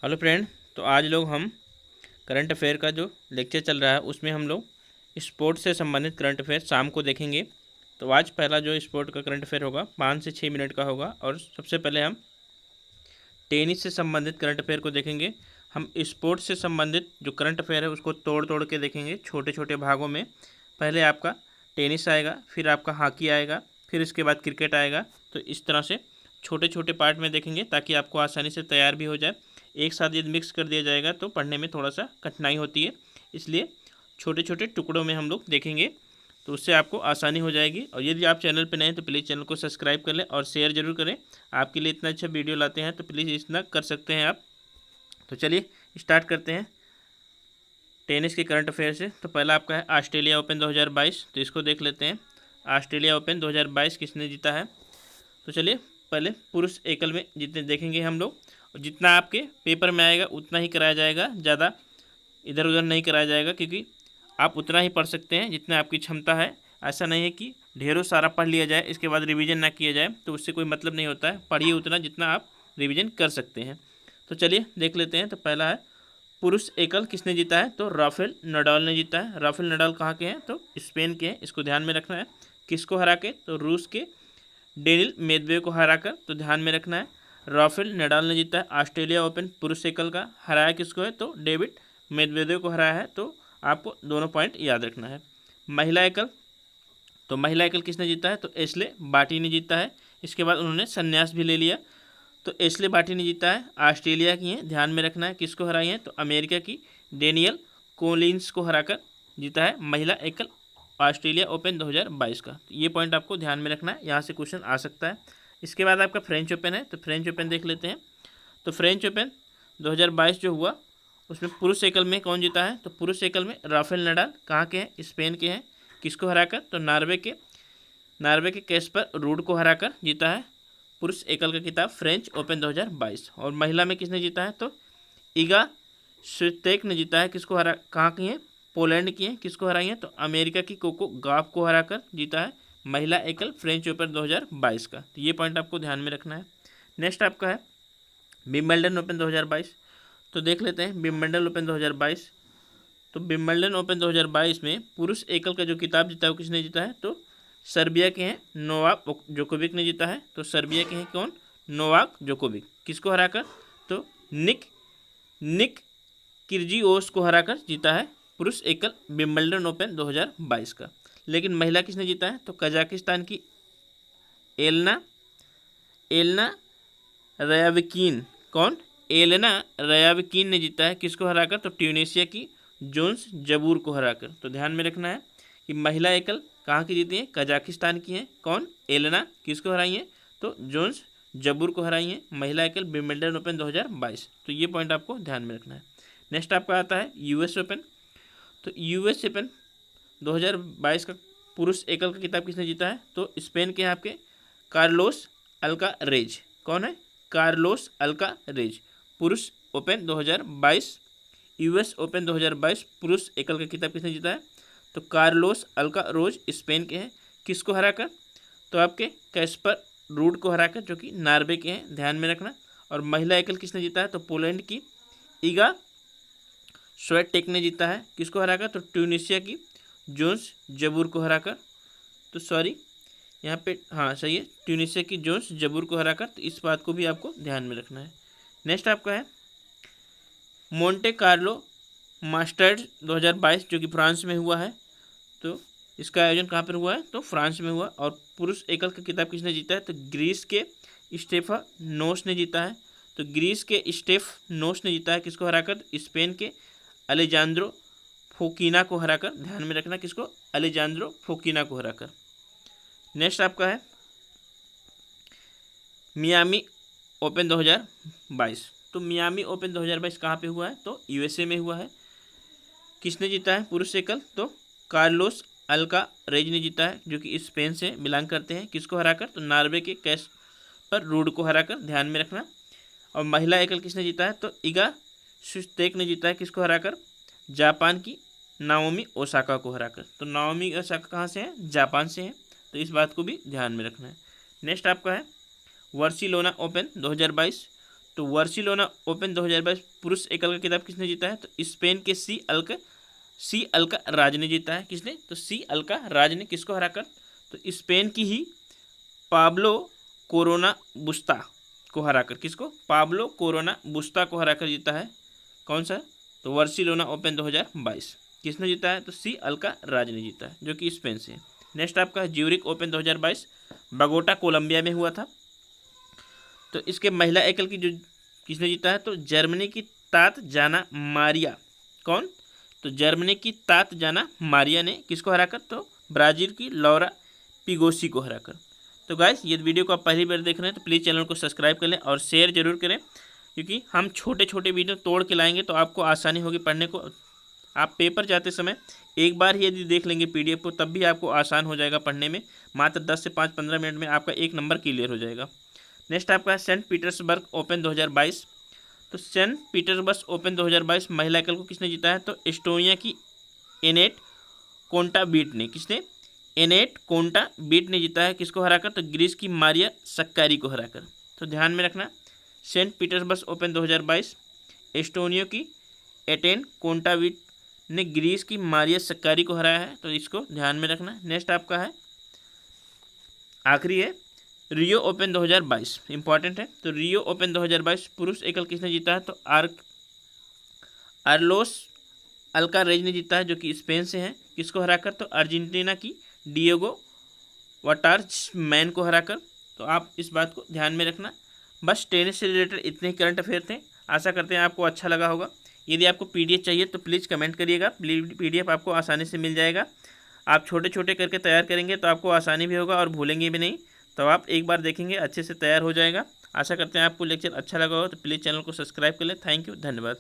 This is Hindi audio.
Hello friend. तो आज लोग हम करंट अफेयर का जो लेक्चर चल रहा है उसमें हम लोग स्पोर्ट्स से संबंधित करंट अफेयर शाम को देखेंगे। तो आज पहला जो स्पोर्ट का करंट अफेयर होगा 5 से 6 मिनट का होगा और सबसे पहले हम टेनिस से संबंधित करंट अफेयर को देखेंगे। हम स्पोर्ट्स से संबंधित जो करंट अफेयर है उसको तोड़ तोड़ के देखेंगे छोटे छोटे भागों में। पहले आपका टेनिस आएगा, फिर आपका हॉकी आएगा, फिर इसके बाद क्रिकेट आएगा। तो इस तरह से छोटे छोटे पार्ट में देखेंगे ताकि आपको आसानी से तैयार भी हो जाए। एक साथ यदि मिक्स कर दिया जाएगा तो पढ़ने में थोड़ा सा कठिनाई होती है, इसलिए छोटे छोटे टुकड़ों में हम लोग देखेंगे तो उससे आपको आसानी हो जाएगी। और यदि आप चैनल पर नए हैं तो प्लीज़ चैनल को सब्सक्राइब कर लें और शेयर जरूर करें। आपके लिए इतना अच्छा वीडियो लाते हैं तो प्लीज़ इतना कर सकते हैं आप। तो चलिए स्टार्ट करते हैं टेनिस के करंट अफेयर से। तो पहला आपका है ऑस्ट्रेलिया ओपन 2022। तो इसको देख लेते हैं। ऑस्ट्रेलिया ओपन 2022 किसने जीता है। तो चलिए पहले पुरुष एकल में जितने देखेंगे हम लोग, और जितना आपके पेपर में आएगा उतना ही कराया जाएगा, ज़्यादा इधर उधर नहीं कराया जाएगा, क्योंकि आप उतना ही पढ़ सकते हैं जितना आपकी क्षमता है। ऐसा नहीं है कि ढेरों सारा पढ़ लिया जाए इसके बाद रिवीजन ना किया जाए, तो उससे कोई मतलब नहीं होता है। पढ़िए उतना जितना आप रिवीजन कर सकते हैं। तो चलिए देख लेते हैं। तो पहला है पुरुष एकल किसने जीता है। तो राफेल नडाल ने जीता है। राफेल नडाल कहाँ के हैं। तो स्पेन के हैं, इसको ध्यान में रखना है। किसको हरा के। तो रूस के डेनिल मेदवेदेव को हराकर, तो ध्यान में रखना है। राफेल नडाल ने जीता है ऑस्ट्रेलिया ओपन पुरुष एकल का। हराया किसको है। तो डेविड मेदवेदेव को हराया है। तो आपको दोनों पॉइंट याद रखना है। महिला एकल, तो महिला एकल किसने जीता है। तो एश्ले बार्टी ने जीता है। इसके बाद उन्होंने संन्यास भी ले लिया। तो एश्ले बार्टी ने जीता है, ऑस्ट्रेलिया की है, ध्यान में रखना है। किसको हराई है। तो अमेरिका की डेनियल कोलिंस को हराकर जीता है महिला एकल ऑस्ट्रेलिया ओपन 2022 का। तो ये पॉइंट आपको ध्यान में रखना है, यहाँ से क्वेश्चन आ सकता है। इसके बाद आपका फ्रेंच ओपन है। तो फ्रेंच ओपन देख लेते हैं। तो फ्रेंच ओपन 2022 जो हुआ उसमें पुरुष एकल में कौन जीता है। तो पुरुष एकल में राफेल नडाल कहाँ के हैं। स्पेन के हैं। किसको हराकर। तो नॉर्वे के कैस्पर रूड को हराकर जीता है पुरुष एकल का खिताब फ्रेंच ओपन 2022। और महिला में किसने जीता है। तो ईगा स्वितेक ने जीता है। किसको हरा, कहाँ की है, पोलैंड की है। किसको हराई है। तो अमेरिका की कोको गॉफ को हराकर जीता है महिला एकल फ्रेंच ओपन 2022 का। तो ये पॉइंट आपको ध्यान में रखना है। नेक्स्ट आपका है विंबलडन ओपन 2022। तो देख लेते हैं विंबलडन ओपन 2022। तो विंबलडन ओपन 2022 में पुरुष एकल का जो खिताब जीता है वो किसने जीता है। तो सर्बिया के हैं नोवाक जोकोविक ने जीता है। तो सर्बिया के हैं कौन, नोवाक जोकोविक। किसको हराकर। तो निक किर्जियोस को हराकर जीता है पुरुष एकल विंबलडन ओपन 2022 का। लेकिन महिला किसने जीता है। तो कजाकिस्तान की एलना रयाविकीन, कौन, एलेना रयाविकीन ने जीता है। किसको हराकर। तो ट्यूनीशिया की जोन्स जबूर को हराकर। तो ध्यान में रखना है कि महिला एकल कहाँ की जीती है। कजाकिस्तान की है। कौन, एलेना। किसको हराई है। तो जोन्स जबूर को हराई है महिला एकल विंबलडन ओपन 2022। तो ये पॉइंट आपको ध्यान में रखना है। नेक्स्ट आपका आता है यूएस ओपन। तो यूएस ओपन 2022 का पुरुष एकल का खिताब किसने जीता है। तो स्पेन के आपके कार्लोस अल्कारेज, कौन है, कार्लोस अल्कारेज। पुरुष ओपन 2022, यूएस ओपन 2022 पुरुष एकल का खिताब किसने जीता है। तो कार्लोस अल्कारोज स्पेन के हैं। किसको हराकर। तो आपके कैस्पर रूड को हराकर, जो कि नॉर्वे के हैं, ध्यान में रखना। और महिला एकल किसने जीता है। तो पोलैंड की ईगा स्वितेक ने जीता है। किसको हराकर। तो ट्यूनीशिया की जोन्स जबूर को हराकर। तो सॉरी यहाँ पे हाँ सही है, ट्यूनीशिया की जोन्स जबूर को हराकर। तो इस बात को भी आपको ध्यान में रखना है। नेक्स्ट आपका है मोंटे कार्लो मास्टर्स 2022 जो कि फ्रांस में हुआ है। तो इसका आयोजन कहाँ पर हुआ है। तो फ्रांस में हुआ। और पुरुष एकल का खिताब किसने जीता है। तो ग्रीस के स्टेफानोस ने जीता है। तो ग्रीस के स्टेफानोस ने जीता है। किसको हराकर। स्पेन के अलेजांद्रो फोकिना को हराकर। ध्यान में रखना किसको, अलेजांद्रो फोकिना को हराकर। नेक्स्ट आपका है मियामी ओपन 2022। तो मियामी ओपन 2022 कहाँ पे हुआ है। तो यूएसए में हुआ है। किसने जीता है पुरुष एकल। तो कार्लोस अल्कारेज ने जीता है, जो कि स्पेन से बिलोंग करते हैं। किसको हराकर। तो नॉर्वे के कैस्पर रूड को हराकर, ध्यान में रखना। और महिला एकल किसने जीता है। तो ईगा स्वितेक ने जीता है। किसको हराकर। जापान की नाओमी ओसाका को हराकर। तो नाओमी ओसाका कहाँ से हैं, जापान से हैं। तो इस बात को भी ध्यान में रखना है। नेक्स्ट आपका है बार्सिलोना ओपन 2022। तो बार्सिलोना ओपन 2022 पुरुष एकल का खिताब किसने जीता है? तो स्पेन के सी अल्काराज ने जीता है। किसने? तो सी अल्काराज ने। किसको हराकर? तो स्पेन की ही पाब्लो कोरोना बुस्ता को हराकर। किसको? पाब्लो कोरोना बुस्ता को हराकर जीता है। कौन सा? तो बार्सिलोना ओपन 2022 किसने जीता है? तो सी अल्काराज ने जीता है, जो कि स्पेन से है। नेक्स्ट आपका है ज्यूरिक ओपन 2022, बगोटा कोलंबिया में हुआ था। तो इसके महिला एकल की जो किसने जीता है? तो जर्मनी की तातजाना मारिया। कौन? तो जर्मनी की तातजाना मारिया ने। किसको हराकर? तो ब्राज़ील की लौरा पिगोसी को हराकर। तो गाइस, ये वीडियो को आप पहली बार देख रहे हैं तो प्लीज़ चैनल को सब्सक्राइब कर लें और शेयर जरूर करें, क्योंकि हम छोटे छोटे वीडियो तोड़ के लाएंगे तो आपको आसानी होगी पढ़ने को। आप पेपर जाते समय एक बार ही यदि देख लेंगे पीडीएफ को, तब भी आपको आसान हो जाएगा पढ़ने में। मात्र 10 से 15 मिनट में आपका एक नंबर क्लियर हो जाएगा। नेक्स्ट आपका है सेंट पीटर्सबर्ग ओपन 2022। तो सेंट पीटर्सबर्ग ओपन 2022 महिला एकल को किसने जीता है? तो एस्टोनिया की एनेट कोंटाबीट ने। किसने? एनेट कोंटाबीट ने जीता है। किसको हराकर? तो ग्रीस की मारिया सक्कारी को हराकर। तो ध्यान में रखना, सेंट पीटर्सबर्ग ओपन 2022 एस्टोनिया की एटेन कोंटाबीट ने ग्रीस की मारिया सक्कारी को हराया है, तो इसको ध्यान में रखना। नेक्स्ट आपका है आखिरी है रियो ओपन 2022, इंपॉर्टेंट है। तो रियो ओपन 2022 पुरुष एकल किसने जीता है? तो आर्लोस अल्कारेज ने जीता है, जो कि स्पेन से है। किसको हराकर? तो अर्जेंटीना की डिएगो वाटार्जमैन को हराकर। तो आप इस बात को ध्यान में रखना। बस टेनिस से रिलेटेड इतने ही करंट अफेयर थे। आशा करते हैं आपको अच्छा लगा होगा। यदि आपको पीडीएफ चाहिए तो प्लीज़ कमेंट करिएगा, पीडीएफ आपको आसानी से मिल जाएगा। आप छोटे छोटे करके तैयार करेंगे तो आपको आसानी भी होगा और भूलेंगे भी नहीं। तो आप एक बार देखेंगे अच्छे से तैयार हो जाएगा। आशा करते हैं आपको लेक्चर अच्छा लगा हो, तो प्लीज़ चैनल को सब्सक्राइब कर लें। थैंक यू, धन्यवाद।